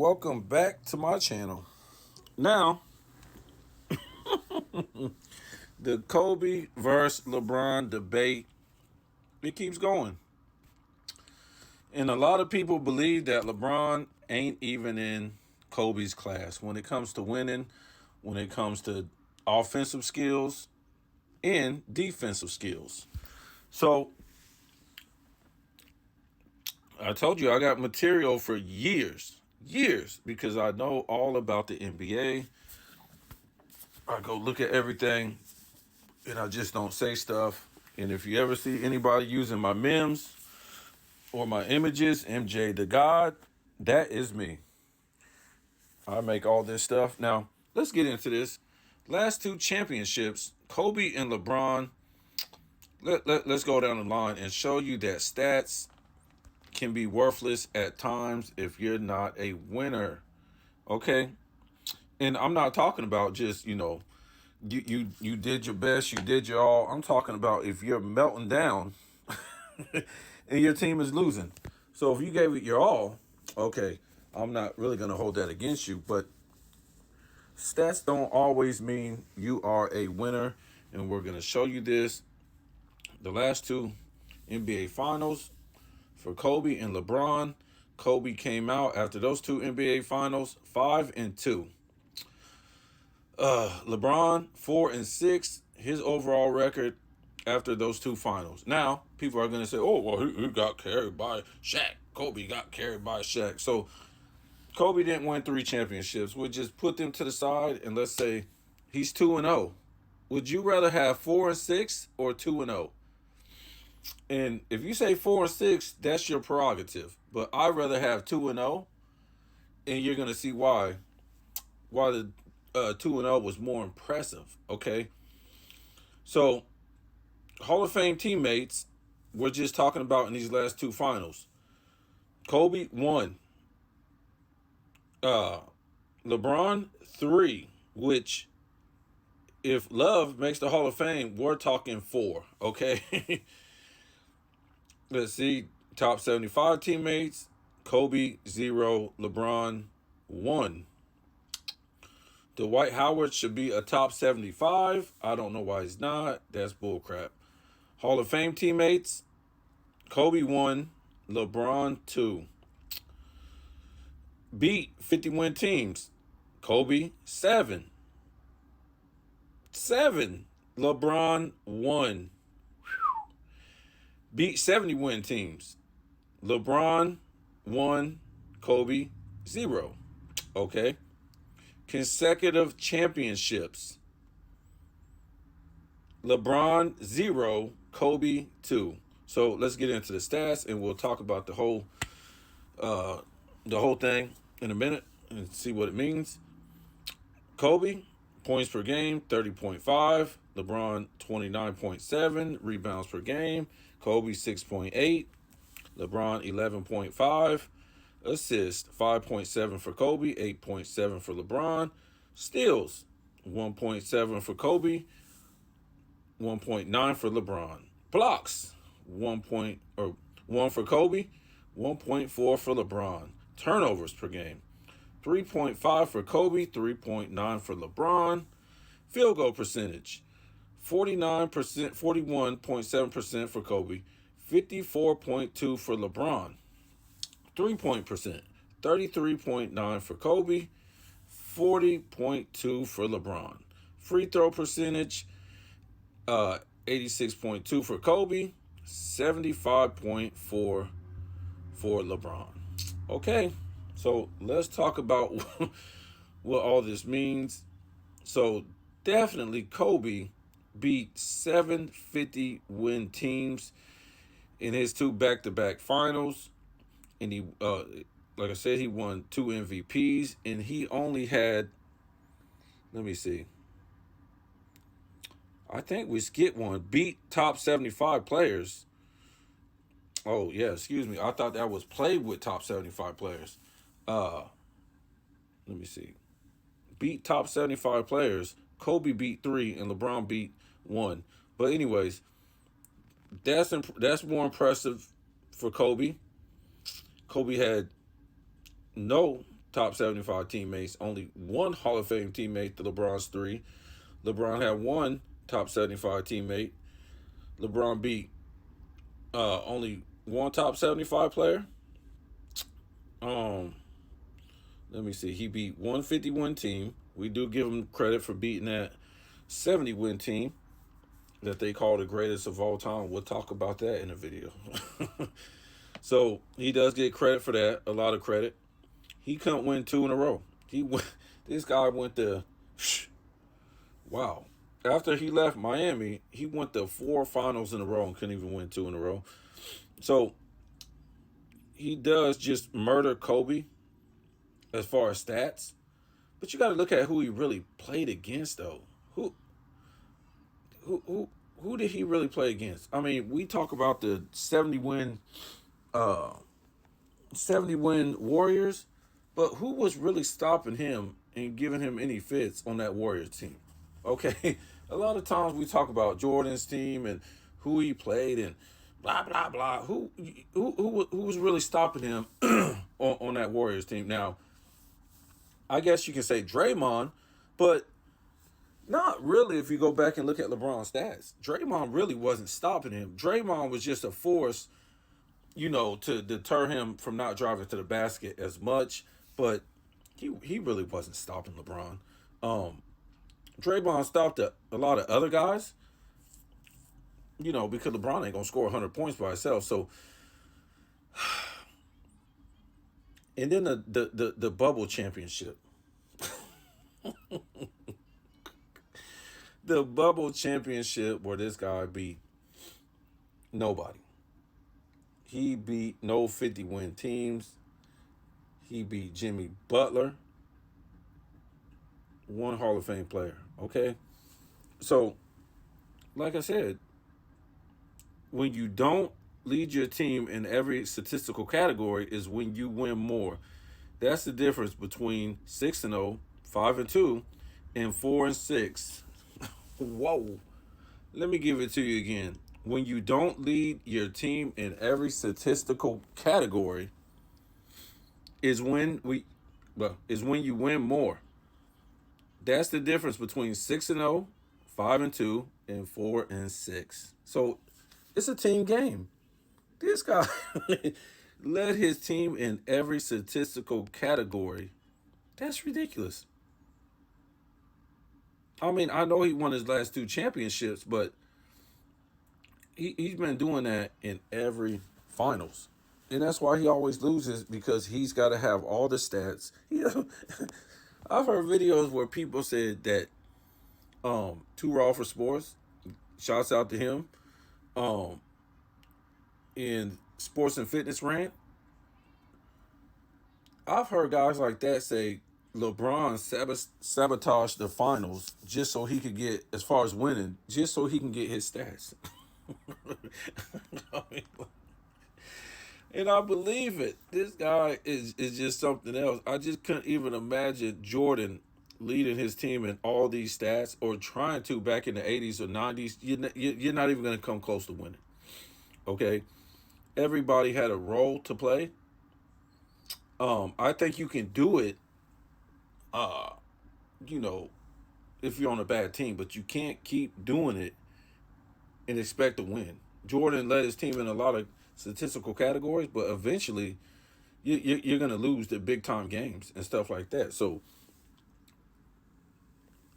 welcome back to my channel. Now, the Kobe versus LeBron debate, it keeps going. And a lot of people believe that LeBron ain't even in Kobe's class when it comes to winning, when it comes to offensive skills and defensive skills. So, I told you I got material for years, because I know all about the NBA. I go look at everything and I just don't say stuff. And if you ever see anybody using my memes or my images, MJ the God, that is me. I make all this stuff. Now, let's get into this. Last two championships, Kobe and LeBron. Let's go down the line and show you that stats can be worthless at times if you're not a winner. Okay? And I'm not talking about just, you did your best, you did your all. I'm talking about if you're melting down and your team is losing. So if you gave it your all, okay, I'm not really going to hold that against you. But stats don't always mean you are a winner. And we're going to show you this. The last two NBA finals for Kobe and LeBron. Kobe came out after those two NBA finals 5-2. LeBron 4-6. His overall record after those two finals. Now people are going to say, "Oh, well, he got carried by Shaq. Kobe got carried by Shaq." So Kobe didn't win 3 championships. We'll just put them to the side and let's say he's 2-0. Would you rather have 4-6 or 2-0? And if you say 4-6, that's your prerogative. But I'd rather have 2-0, and you're gonna see why. Why the 2-0 was more impressive. Okay, so Hall of Fame teammates we're just talking about in these last two finals. Kobe 1, LeBron 3, which if Love makes the Hall of Fame, we're talking 4. Okay. Let's see. Top 75 teammates. Kobe 0. LeBron 1. Dwight Howard should be a top 75. I don't know why he's not. That's bullcrap. Hall of Fame teammates. Kobe 1. LeBron 2. Beat 50-win teams. Kobe 7. 7. LeBron 1. Beat 70-win teams. LeBron 1, Kobe 0. Okay. Consecutive championships. LeBron 0, Kobe 2. So let's get into the stats and we'll talk about the whole thing in a minute and see what it means. Kobe, points per game, 30.5. LeBron, 29.7. Rebounds per game. Kobe, 6.8. LeBron, 11.5. Assists, 5.7 for Kobe, 8.7 for LeBron. Steals, 1.7 for Kobe, 1.9 for LeBron. Blocks, 1 for Kobe, 1.4 for LeBron. Turnovers per game, 3.5 for Kobe, 3.9 for LeBron. Field goal percentage, 49%, 41.7% for Kobe, 54.2 for LeBron. 3-point percent, 33.9 for Kobe, 40.2 for LeBron. Free throw percentage, 86.2 for Kobe, 75.4 for LeBron. Okay, so let's talk about what all this means. So definitely Kobe beat 750-win teams in his 2 back-to-back finals. And he, like I said, he won 2 MVPs. And he only had, let me see, I think we skipped one. Beat top 75 players. Oh, yeah, excuse me. I thought that was played with top 75 players. Let me see. Beat top 75 players. Kobe beat 3 and LeBron beat 1. But anyways, that's more impressive for Kobe. Kobe had no top 75 teammates, only one Hall of Fame teammate to LeBron's three. LeBron had one top 75 teammate. LeBron beat only one top 75 player. Um, Let me see. He beat 151 team. We do give him credit for beating that 70 win team that they call the greatest of all time. We'll talk about that in a video. So he does get credit for that, a lot of credit. He couldn't win two in a row. He went, this guy went to wow. After he left Miami, he went to four finals in a row and couldn't even win two in a row. So he does just murder Kobe as far as stats. But you got to look at who he really played against, though. Who, who, who, who did he really play against? I mean, we talk about the uh, 70 win Warriors, but who was really stopping him and giving him any fits on that Warriors team? Okay, a lot of times we talk about Jordan's team and who he played and blah blah blah. Who was really stopping him on that Warriors team? Now, I guess you can say Draymond, but not really. If you go back and look at LeBron's stats, Draymond really wasn't stopping him. Draymond was just a force, to deter him from not driving to the basket as much. But he really wasn't stopping LeBron. Draymond stopped a lot of other guys, because LeBron ain't gonna score 100 points by himself. So, and then the bubble championship, the bubble championship where this guy beat nobody. He beat no 50 win teams. He beat Jimmy Butler, one Hall of Fame player. Okay, so like I said, when you don't lead your team in every statistical category is when you win more. That's the difference between 6-0, 5-2, and 4-6. Whoa. Let me give it to you again. When you don't lead your team in every statistical category is when you win more. That's the difference between 6-0, 5-2, and 4-6. So it's a team game. This guy led his team in every statistical category. That's ridiculous. I mean, I know he won his last two championships, but he's been doing that in every finals. And that's why he always loses, because he's got to have all the stats. I've heard videos where people said that Too Raw for Sports, shouts out to him, in Sports and Fitness Rant. I've heard guys like that say LeBron sabotaged the finals just so he could get, as far as winning, just so he can get his stats. I mean, and I believe it. This guy is just something else. I just couldn't even imagine Jordan leading his team in all these stats, or trying to, back in the 80s or 90s. You're not even going to come close to winning. Okay? Everybody had a role to play. I think you can do it, uh, you know, if you're on a bad team, but you can't keep doing it and expect to win. Jordan led his team in a lot of statistical categories, but eventually you're going to lose the big time games and stuff like that. So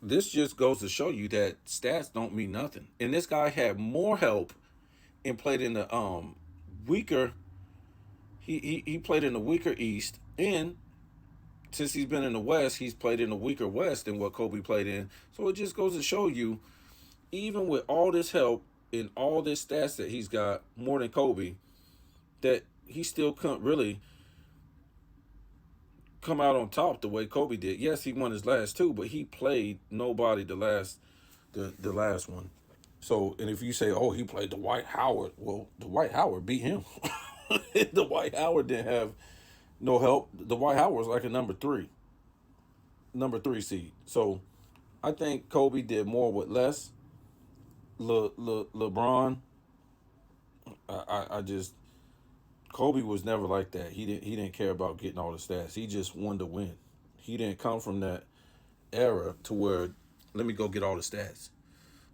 this just goes to show you that stats don't mean nothing. And this guy had more help and played in the weaker. He played in the weaker East, and since he's been in the West, he's played in the weaker West than what Kobe played in. So it just goes to show you, even with all this help and all this stats that he's got, more than Kobe, that he still couldn't really come out on top the way Kobe did. Yes, he won his last two, but he played nobody the last one. So, and if you say, oh, he played Dwight Howard, well, Dwight Howard beat him. Dwight Howard didn't have no help. Dwight Howard was like a number three seed. So I think Kobe did more with less. LeBron, I just Kobe was never like that. He didn't care about getting all the stats. He just wanted to win. He didn't come from that era to where let me go get all the stats.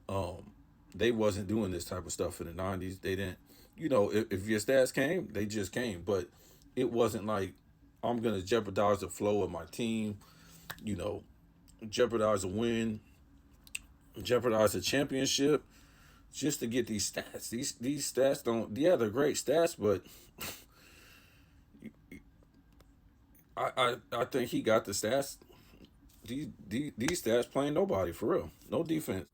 Um, they wasn't doing this type of stuff in the '90s. They didn't, if your stats came, they just came. But it wasn't like I'm gonna jeopardize the flow of my team. You know, jeopardize a win, jeopardize a championship just to get these stats. These stats don't. Yeah, they're great stats, but I think he got the stats. These stats playing nobody for real. No defense.